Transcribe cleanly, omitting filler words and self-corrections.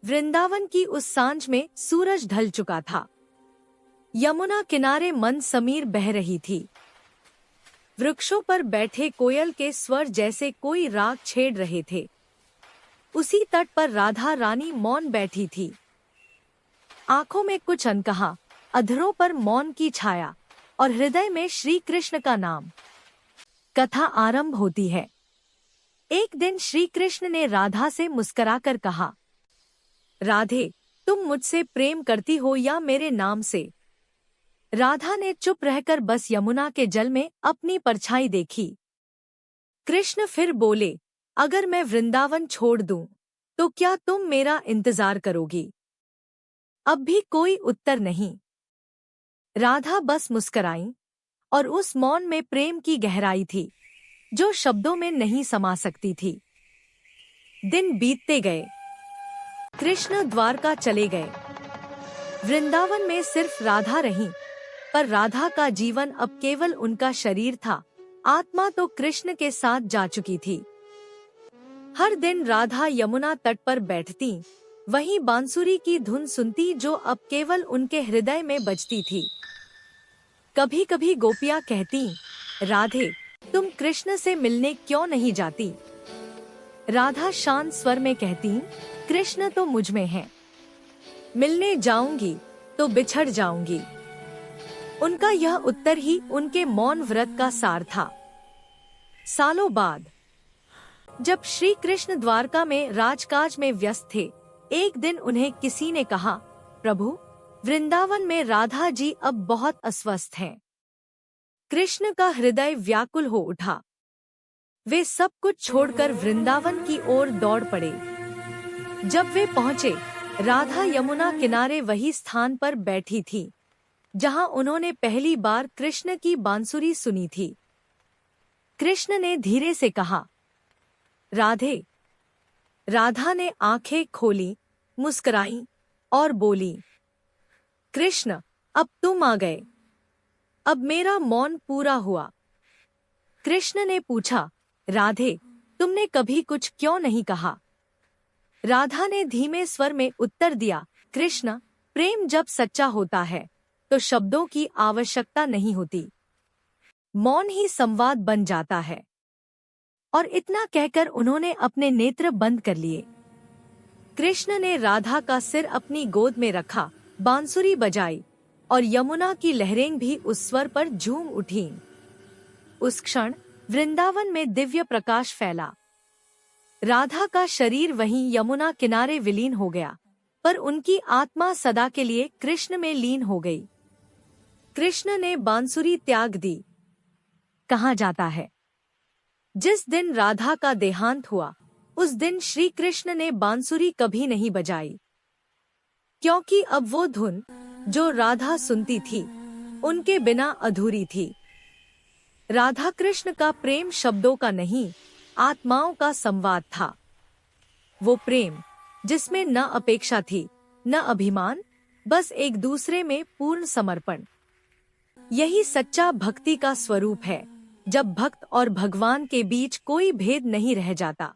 वृंदावन की उस सांझ में सूरज ढल चुका था। यमुना किनारे मंद समीर बह रही थी। वृक्षों पर बैठे कोयल के स्वर जैसे कोई राग छेड़ रहे थे। उसी तट पर राधा रानी मौन बैठी थी, आंखों में कुछ अनकहा, अधरों पर मौन की छाया और हृदय में श्री कृष्ण का नाम। कथा आरंभ होती है। एक दिन श्री कृष्ण ने राधा से मुस्कुराकर कहा, राधे, तुम मुझसे प्रेम करती हो या मेरे नाम से? राधा ने चुप रहकर बस यमुना के जल में अपनी परछाई देखी। कृष्ण फिर बोले, अगर मैं वृंदावन छोड़ दूं, तो क्या तुम मेरा इंतजार करोगी? अब भी कोई उत्तर नहीं। राधा बस मुस्कुराई, और उस मौन में प्रेम की गहराई थी, जो शब्दों में नहीं समा सकती थी। दिन बीतते गए। कृष्ण द्वारका चले गए। वृंदावन में सिर्फ राधा रही, पर राधा का जीवन अब केवल उनका शरीर था, आत्मा तो कृष्ण के साथ जा चुकी थी। हर दिन राधा यमुना तट पर बैठती, वहीं बांसुरी की धुन सुनती जो अब केवल उनके हृदय में बजती थी। कभी कभी गोपियां कहती, राधे, तुम कृष्ण से मिलने क्यों नहीं जाती? राधा शांत स्वर में कहती, कृष्ण तो मुझ में है, मिलने जाऊंगी तो बिछड़ जाऊंगी। उनका यह उत्तर ही उनके मौन व्रत का सार था। सालों बाद जब श्री कृष्ण द्वारका में राजकाज में व्यस्त थे, एक दिन उन्हें किसी ने कहा, प्रभु, वृंदावन में राधा जी अब बहुत अस्वस्थ हैं। कृष्ण का हृदय व्याकुल हो उठा। वे सब कुछ छोड़कर वृंदावन की ओर दौड़ पड़े। जब वे पहुंचे, राधा यमुना किनारे वही स्थान पर बैठी थी, जहां उन्होंने पहली बार कृष्ण की बांसुरी सुनी थी। कृष्ण ने धीरे से कहा, राधे। राधा ने आंखें खोली, मुस्कुराई और बोली, कृष्ण, अब तुम आ गए, अब मेरा मौन पूरा हुआ। कृष्ण ने पूछा, राधे, तुमने कभी कुछ क्यों नहीं कहा? राधा ने धीमे स्वर में उत्तर दिया, कृष्ण, प्रेम जब सच्चा होता है तो शब्दों की आवश्यकता नहीं होती, मौन ही संवाद बन जाता है। और इतना कहकर उन्होंने अपने नेत्र बंद कर लिए। कृष्ण ने राधा का सिर अपनी गोद में रखा, बांसुरी बजाई और यमुना की लहरें भी उस स्वर पर झूम उठीं। उस क्षण वृंदावन में दिव्य प्रकाश फैला। राधा का शरीर वहीं यमुना किनारे विलीन हो गया, पर उनकी आत्मा सदा के लिए कृष्ण में लीन हो गई। कृष्ण ने बांसुरी त्याग दी। कहा जाता है, जिस दिन राधा का देहांत हुआ, उस दिन श्री कृष्ण ने बांसुरी कभी नहीं बजाई, क्योंकि अब वो धुन जो राधा सुनती थी, उनके बिना अधूरी थी। राधा कृष्ण का प्रेम शब्दों का नहीं, आत्माओं का संवाद था। वो प्रेम जिसमें न अपेक्षा थी, न अभिमान, बस एक दूसरे में पूर्ण समर्पण। यही सच्चा भक्ति का स्वरूप है, जब भक्त और भगवान के बीच कोई भेद नहीं रह जाता।